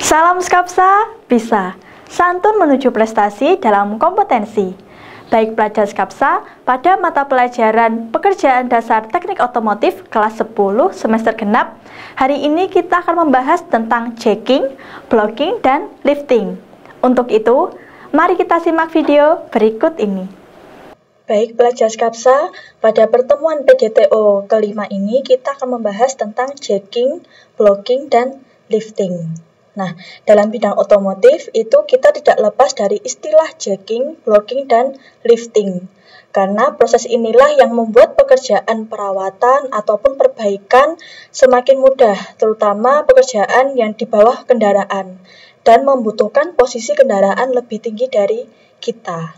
Salam Skapsa, bisa. Santun menuju prestasi dalam kompetensi. Baik pelajar Skapsa pada mata pelajaran Pekerjaan Dasar Teknik Otomotif kelas 10 semester genap. Hari ini kita akan membahas tentang jacking, blocking, dan lifting. Untuk itu, mari kita simak video berikut ini. Baik pelajar Skapsa, pada pertemuan PGTO kelima ini kita akan membahas tentang jacking, blocking, dan lifting. Nah, dalam bidang otomotif itu kita tidak lepas dari istilah jacking, blocking, dan lifting. Karena proses inilah yang membuat pekerjaan perawatan ataupun perbaikan semakin mudah, terutama pekerjaan yang di bawah kendaraan dan membutuhkan posisi kendaraan lebih tinggi dari kita.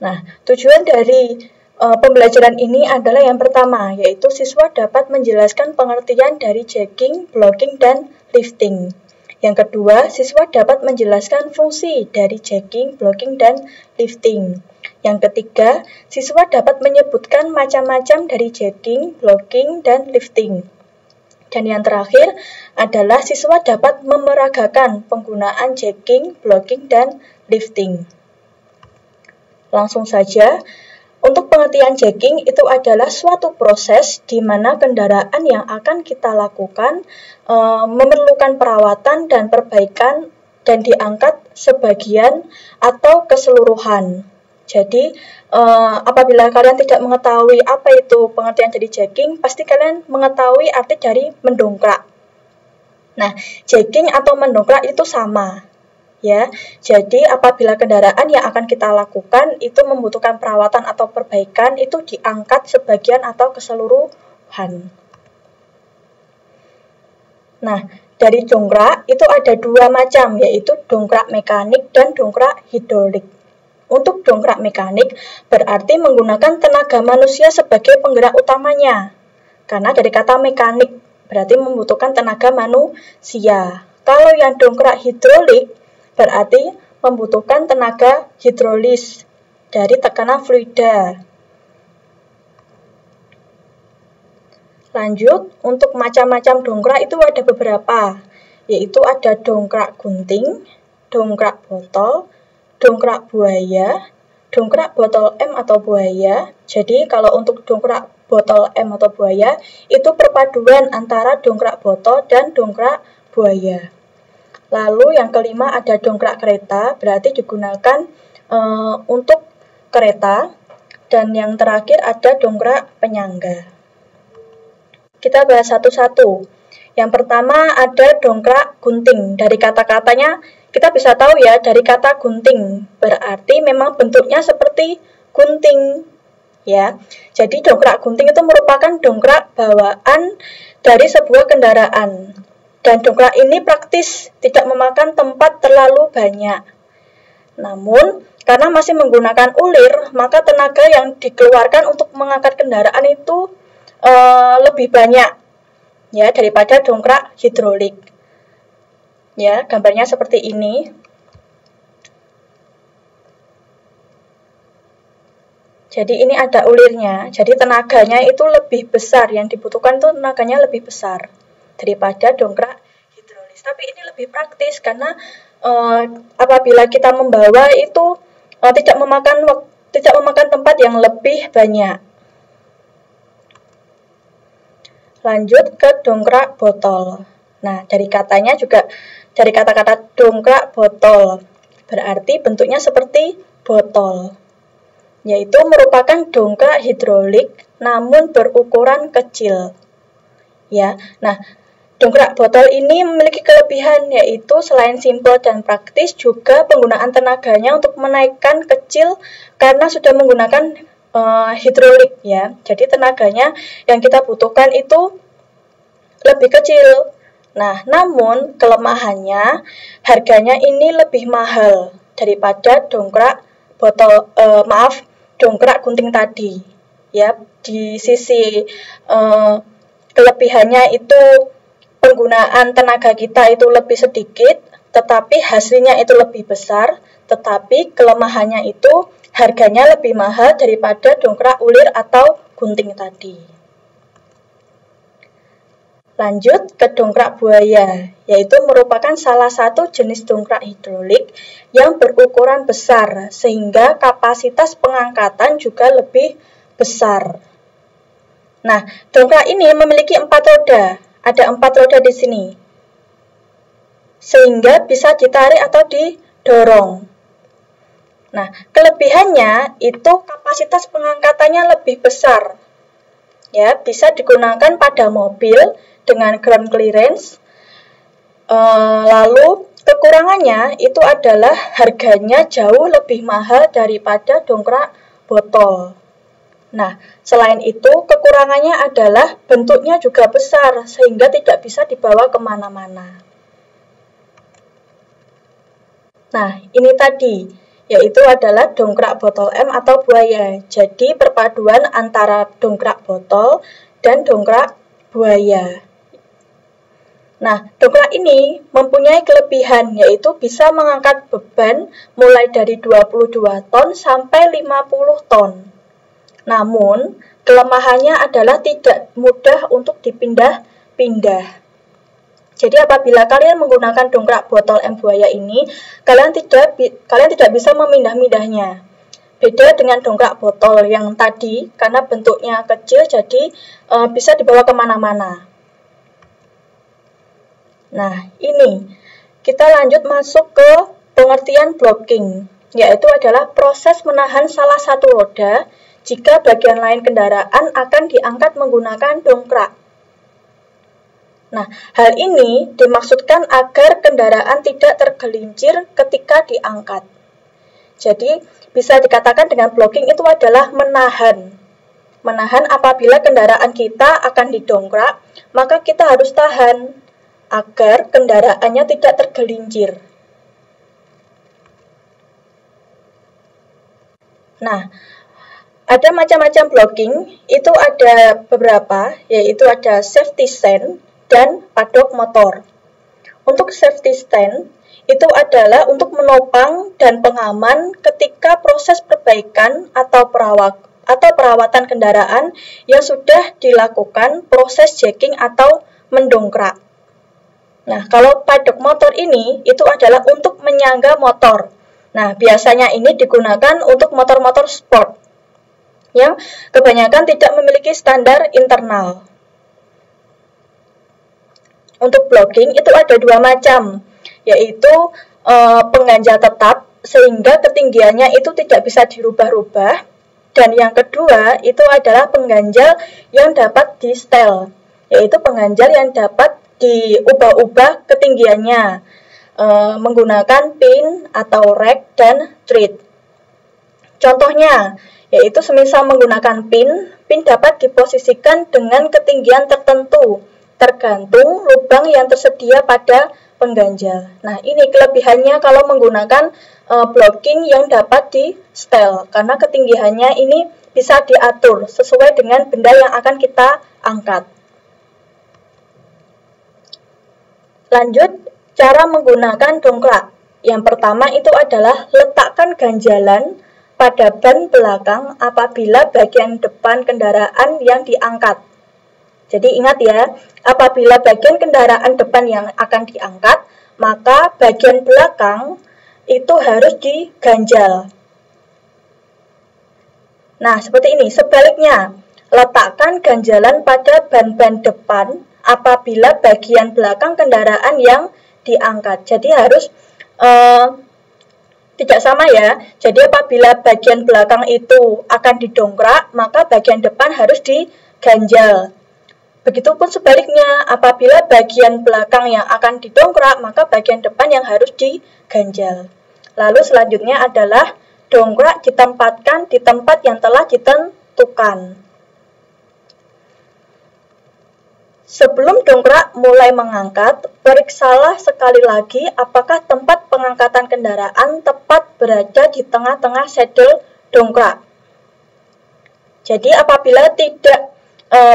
Nah, tujuan dari pembelajaran ini adalah yang pertama, yaitu siswa dapat menjelaskan pengertian dari jacking, blocking, dan lifting. Yang kedua, siswa dapat menjelaskan fungsi dari jacking, blocking, dan lifting. Yang ketiga, siswa dapat menyebutkan macam-macam dari jacking, blocking, dan lifting. Dan yang terakhir adalah siswa dapat memeragakan penggunaan jacking, blocking, dan lifting. Langsung saja, untuk pengertian jacking itu adalah suatu proses di mana kendaraan yang akan kita lakukan memerlukan perawatan dan perbaikan dan diangkat sebagian atau keseluruhan. Jadi, apabila kalian tidak mengetahui apa itu pengertian dari jacking, pasti kalian mengetahui arti dari mendongkrak. Nah, jacking atau mendongkrak itu sama. Ya, jadi apabila kendaraan yang akan kita lakukan itu membutuhkan perawatan atau perbaikan, itu diangkat sebagian atau keseluruhan. Nah, dari dongkrak itu ada dua macam, yaitu dongkrak mekanik dan dongkrak hidrolik. Untuk dongkrak mekanik berarti menggunakan tenaga manusia sebagai penggerak utamanya. Karena dari kata mekanik berarti membutuhkan tenaga manusia. Kalau yang dongkrak hidrolik berarti membutuhkan tenaga hidrolis dari tekanan fluida. Lanjut, untuk macam-macam dongkrak itu ada beberapa, yaitu ada dongkrak gunting, dongkrak botol, dongkrak buaya, dongkrak botol M atau buaya. Jadi kalau untuk dongkrak botol M atau buaya, itu perpaduan antara dongkrak botol dan dongkrak buaya. Lalu yang kelima ada dongkrak kereta, berarti digunakan untuk kereta. Dan yang terakhir ada dongkrak penyangga. Kita bahas satu-satu. Yang pertama ada dongkrak gunting. Dari kata-katanya kita bisa tahu ya, dari kata gunting berarti memang bentuknya seperti gunting. Ya, jadi dongkrak gunting itu merupakan dongkrak bawaan dari sebuah kendaraan. Dan dongkrak ini praktis, tidak memakan tempat terlalu banyak. Namun, karena masih menggunakan ulir, maka tenaga yang dikeluarkan untuk mengangkat kendaraan itu lebih banyak ya daripada dongkrak hidrolik. Ya, gambarnya seperti ini. Jadi ini ada ulirnya. Jadi tenaganya itu lebih besar, yang dibutuhkan itu tenaganya lebih besar daripada dongkrak hidrolis. Tapi ini lebih praktis karena apabila kita membawa itu tidak memakan tempat yang lebih banyak. Lanjut ke dongkrak botol. Nah, dari katanya juga dari kata-kata dongkrak botol berarti bentuknya seperti botol, yaitu merupakan dongkrak hidrolik namun berukuran kecil. Ya, nah dongkrak botol ini memiliki kelebihan, yaitu selain simpel dan praktis, juga penggunaan tenaganya untuk menaikkan kecil karena sudah menggunakan hidrolik ya. Jadi tenaganya yang kita butuhkan itu lebih kecil. Nah, namun kelemahannya harganya ini lebih mahal daripada dongkrak dongkrak gunting tadi. Ya, di sisi kelebihannya itu penggunaan tenaga kita itu lebih sedikit, tetapi hasilnya itu lebih besar, tetapi kelemahannya itu harganya lebih mahal daripada dongkrak ulir atau gunting tadi. Lanjut ke dongkrak buaya, yaitu merupakan salah satu jenis dongkrak hidrolik yang berukuran besar, sehingga kapasitas pengangkatan juga lebih besar. Nah, dongkrak ini memiliki 4 roda, ada 4 roda di sini, sehingga bisa ditarik atau didorong. Nah, kelebihannya itu kapasitas pengangkatannya lebih besar. Ya, bisa digunakan pada mobil dengan ground clearance. Lalu kekurangannya itu adalah harganya jauh lebih mahal daripada dongkrak botol. Nah, selain itu kekurangannya adalah bentuknya juga besar sehingga tidak bisa dibawa kemana-mana. Nah, ini tadi, yaitu adalah dongkrak botol M atau buaya. Jadi perpaduan antara dongkrak botol dan dongkrak buaya. Nah, dongkrak ini mempunyai kelebihan, yaitu bisa mengangkat beban mulai dari 22 ton sampai 50 ton. Namun, kelemahannya adalah tidak mudah untuk dipindah-pindah. Jadi apabila kalian menggunakan dongkrak botol M buaya ini, kalian tidak bisa memindah-mindahnya. Beda dengan dongkrak botol yang tadi, karena bentuknya kecil, jadi bisa dibawa kemana-mana. Nah, ini kita lanjut masuk ke pengertian blocking, yaitu adalah proses menahan salah satu roda jika bagian lain kendaraan akan diangkat menggunakan dongkrak. Nah, hal ini dimaksudkan agar kendaraan tidak tergelincir ketika diangkat. Jadi, bisa dikatakan dengan blocking itu adalah menahan. Menahan apabila kendaraan kita akan didongkrak, maka kita harus tahan agar kendaraannya tidak tergelincir. Nah, ada macam-macam blocking, itu ada beberapa, yaitu ada safety stand dan padok motor. Untuk safety stand, itu adalah untuk menopang dan pengaman ketika proses perbaikan atau perawatan kendaraan yang sudah dilakukan proses jacking atau mendongkrak. Nah, kalau padok motor ini, itu adalah untuk menyangga motor. Nah, biasanya ini digunakan untuk motor-motor sport, yang kebanyakan tidak memiliki standar internal. Untuk blocking, itu ada 2 macam, yaitu pengganjal tetap, sehingga ketinggiannya itu tidak bisa dirubah-rubah. Dan yang kedua, itu adalah pengganjal yang dapat di-setel, yaitu pengganjal yang dapat diubah-ubah ketinggiannya menggunakan pin atau rack dan thread. Contohnya, yaitu semisal menggunakan pin dapat diposisikan dengan ketinggian tertentu, tergantung lubang yang tersedia pada pengganjal. Nah, ini kelebihannya kalau menggunakan blocking yang dapat di-setel, karena ketinggiannya ini bisa diatur sesuai dengan benda yang akan kita angkat. Lanjut, cara menggunakan dongkrak. Yang pertama itu adalah letakkan ganjalan pada ban belakang apabila bagian depan kendaraan yang diangkat. Jadi ingat ya, apabila bagian kendaraan depan yang akan diangkat, maka bagian belakang itu harus diganjal. Nah, seperti ini. Sebaliknya, letakkan ganjalan pada ban-ban depan apabila bagian belakang kendaraan yang diangkat. Jadi harus tidak sama ya. Jadi apabila bagian belakang itu akan didongkrak, maka bagian depan harus diganjal. Begitupun sebaliknya, apabila bagian belakang yang akan didongkrak, maka bagian depan yang harus diganjal. Lalu selanjutnya adalah dongkrak ditempatkan di tempat yang telah ditentukan. Sebelum dongkrak mulai mengangkat, periksalah sekali lagi apakah tempat pengangkatan kendaraan tepat berada di tengah-tengah saddle dongkrak. Jadi apabila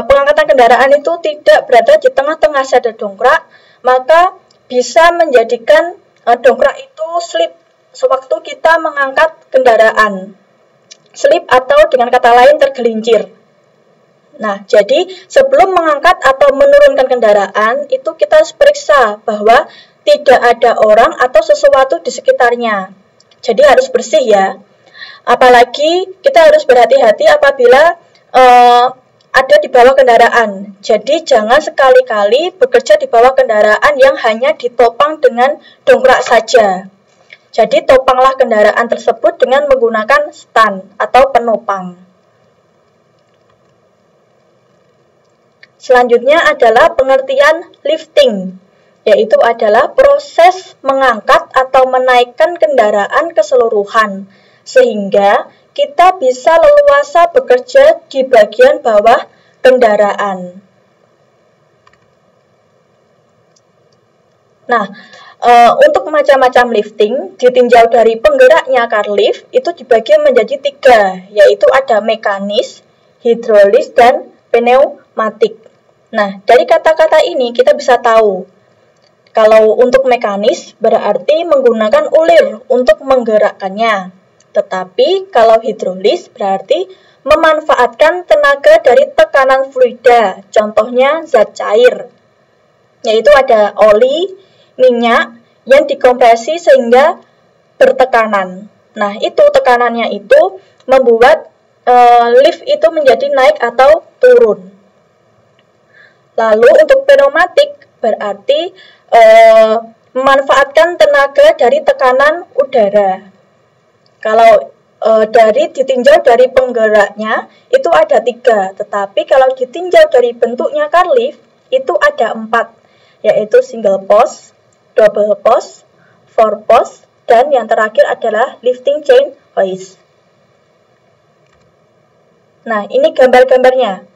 pengangkatan kendaraan itu tidak berada di tengah-tengah saddle dongkrak, maka bisa menjadikan dongkrak itu slip sewaktu kita mengangkat kendaraan. Slip atau dengan kata lain tergelincir. Nah, jadi sebelum mengangkat atau menurunkan kendaraan, itu kita harus periksa bahwa tidak ada orang atau sesuatu di sekitarnya. Jadi harus bersih ya. Apalagi kita harus berhati-hati apabila ada di bawah kendaraan. Jadi jangan sekali-kali bekerja di bawah kendaraan yang hanya ditopang dengan dongkrak saja. Jadi topanglah kendaraan tersebut dengan menggunakan stand atau penopang. Selanjutnya adalah pengertian lifting, yaitu adalah proses mengangkat atau menaikkan kendaraan keseluruhan, sehingga kita bisa leluasa bekerja di bagian bawah kendaraan. Nah, untuk macam-macam lifting, ditinjau dari penggeraknya car lift, itu dibagi menjadi 3, yaitu ada mekanis, hidrolis, dan pneumatik. Nah, dari kata-kata ini kita bisa tahu, kalau untuk mekanis berarti menggunakan ulir untuk menggerakkannya. Tetapi kalau hidrolis berarti memanfaatkan tenaga dari tekanan fluida, contohnya zat cair, yaitu ada oli, minyak yang dikompresi sehingga bertekanan. Nah, itu tekanannya itu membuat lift itu menjadi naik atau turun. Lalu untuk pneumatik berarti memanfaatkan tenaga dari tekanan udara. Kalau ditinjau dari penggeraknya itu ada 3, tetapi kalau ditinjau dari bentuknya car lift itu ada 4, yaitu single post, double post, four post, dan yang terakhir adalah lifting chain hoist. Nah, ini gambar-gambarnya.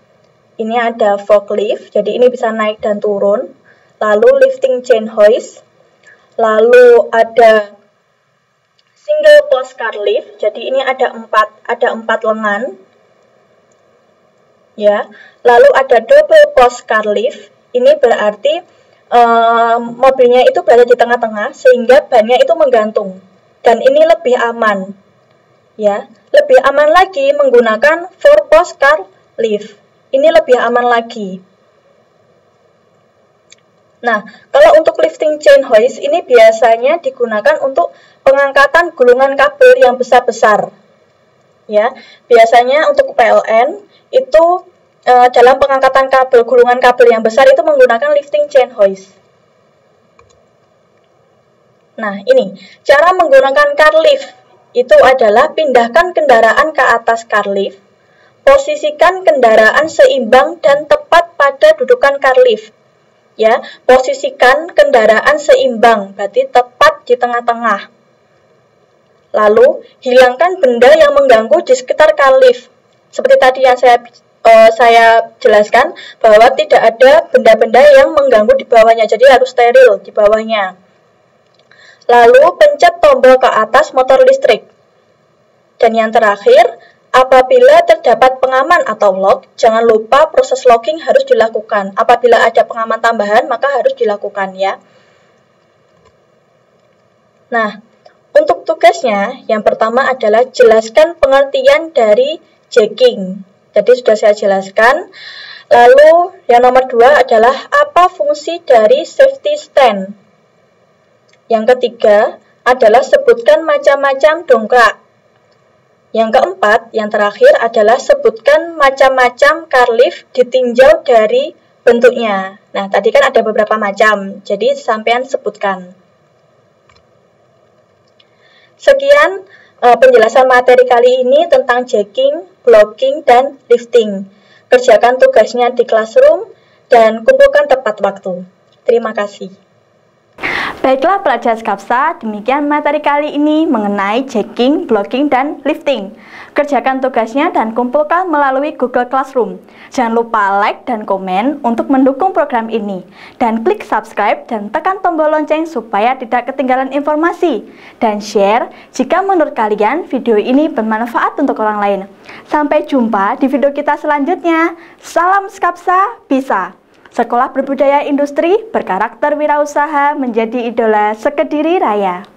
Ini ada forklift, jadi ini bisa naik dan turun. Lalu lifting chain hoist. Lalu ada single post car lift, jadi ini ada 4 lengan. Ya. Lalu ada double post car lift. Ini berarti mobilnya itu berada di tengah-tengah sehingga bannya itu menggantung. Dan ini lebih aman. Ya, lebih aman lagi menggunakan four post car lift. Ini lebih aman lagi. Nah, kalau untuk lifting chain hoist ini biasanya digunakan untuk pengangkatan gulungan kabel yang besar-besar. Ya, biasanya untuk PLN itu dalam pengangkatan gulungan kabel yang besar itu menggunakan lifting chain hoist. Nah, ini cara menggunakan car lift itu adalah pindahkan kendaraan ke atas car lift. Posisikan kendaraan seimbang dan tepat pada dudukan car lift. Ya, posisikan kendaraan seimbang, berarti tepat di tengah-tengah. Lalu, hilangkan benda yang mengganggu di sekitar car lift. Seperti tadi yang saya jelaskan, bahwa tidak ada benda-benda yang mengganggu di bawahnya, jadi harus steril di bawahnya. Lalu, pencet tombol ke atas motor listrik. Dan yang terakhir, apabila terdapat pengaman atau lock, jangan lupa proses locking harus dilakukan. Apabila ada pengaman tambahan, maka harus dilakukan ya. Nah, untuk tugasnya, yang pertama adalah jelaskan pengertian dari jacking. Jadi sudah saya jelaskan. Lalu yang nomor 2 adalah apa fungsi dari safety stand. Yang ketiga adalah sebutkan macam-macam dongkrak. Yang keempat, yang terakhir adalah sebutkan macam-macam car lift ditinjau dari bentuknya. Nah, tadi kan ada beberapa macam, jadi sampean sebutkan. Sekian penjelasan materi kali ini tentang jacking, blocking, dan lifting. Kerjakan tugasnya di classroom dan kumpulkan tepat waktu. Terima kasih. Baiklah pelajar Skapsa, demikian materi kali ini mengenai jacking, blocking, dan lifting. Kerjakan tugasnya dan kumpulkan melalui Google Classroom. Jangan lupa like dan komen untuk mendukung program ini. Dan klik subscribe dan tekan tombol lonceng supaya tidak ketinggalan informasi. Dan share jika menurut kalian video ini bermanfaat untuk orang lain. Sampai jumpa di video kita selanjutnya. Salam Skapsa bisa! Sekolah Berbudaya Industri berkarakter wirausaha menjadi idola sekediri raya.